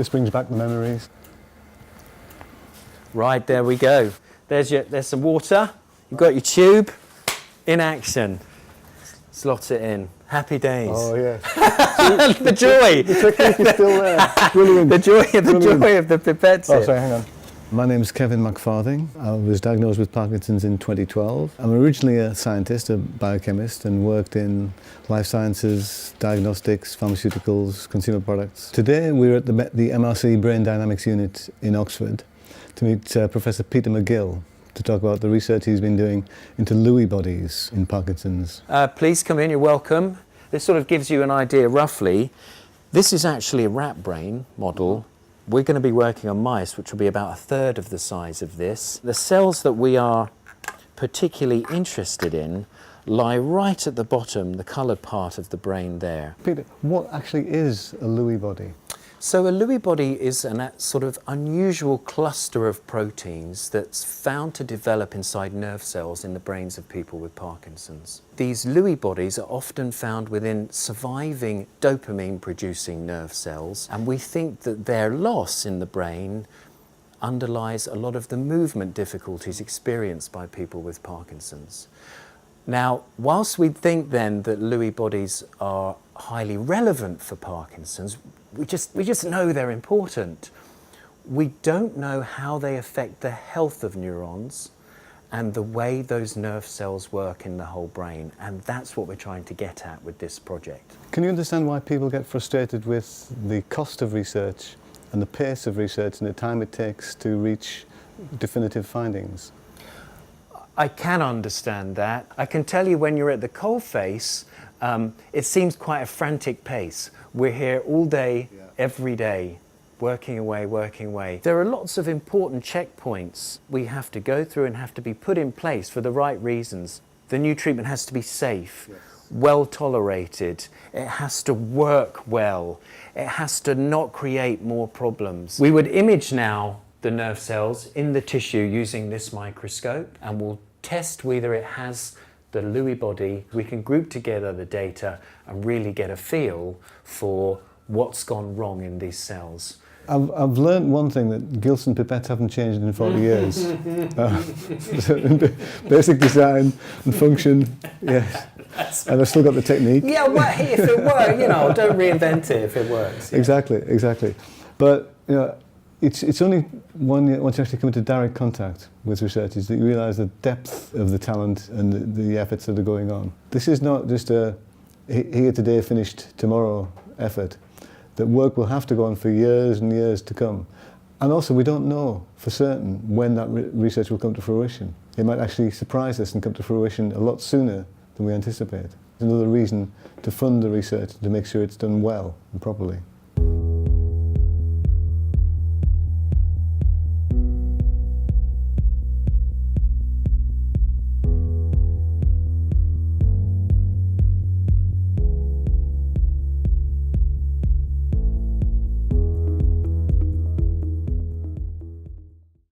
This brings back the memories. Right, there we go. There's some water. You've got your tube in action. Slot it in. Happy days. Oh, yes. The joy. The technique is still there. Brilliant. The joy of the pipette tip. Oh, sorry, hang on. My name is Kevin McFarthing. I was diagnosed with Parkinson's in 2012. I'm originally a scientist, a biochemist, and worked in life sciences, diagnostics, pharmaceuticals, consumer products. Today we're at the MRC Brain Dynamics Unit in Oxford to meet Professor Peter Magill to talk about the research he's been doing into Lewy bodies in Parkinson's. Please come in, you're welcome. This sort of gives you an idea roughly. This is actually a rat brain model. We're going to be working on mice, which will be about a third of the size of this. The cells that we are particularly interested in lie right at the bottom, the coloured part of the brain there. Peter, what actually is a Lewy body? So a Lewy body is a sort of unusual cluster of proteins that's found to develop inside nerve cells in the brains of people with Parkinson's. These Lewy bodies are often found within surviving dopamine-producing nerve cells, and we think that their loss in the brain underlies a lot of the movement difficulties experienced by people with Parkinson's. Now, whilst we think then that Lewy bodies are highly relevant for Parkinson's, we just know they're important. We don't know how they affect the health of neurons and the way those nerve cells work in the whole brain, and that's what we're trying to get at with this project. Can you understand why people get frustrated with the cost of research and the pace of research and the time it takes to reach definitive findings? I can understand that. I can tell you when you're at the coalface, it seems quite a frantic pace. We're here all day, every day, working away, working away. There are lots of important checkpoints we have to go through and have to be put in place for the right reasons. The new treatment has to be safe, well tolerated, it has to work well, it has to not create more problems. We would image now the nerve cells in the tissue using this microscope, and we'll test whether it has the Lewy body. We can group together the data and really get a feel for what's gone wrong in these cells. I've learned one thing, that Gilson pipettes haven't changed in 40 years. Basic design and function, yes. And I've still got the technique. Yeah, well, if it works, don't reinvent it if it works. Yeah. Exactly. But, it's only once you actually come into direct contact with researchers that you realise the depth of the talent and the efforts that are going on. This is not just a here today, finished tomorrow effort. That work will have to go on for years and years to come. And also we don't know for certain when that research will come to fruition. It might actually surprise us and come to fruition a lot sooner than we anticipate. Another reason to fund the research, to make sure it's done well and properly.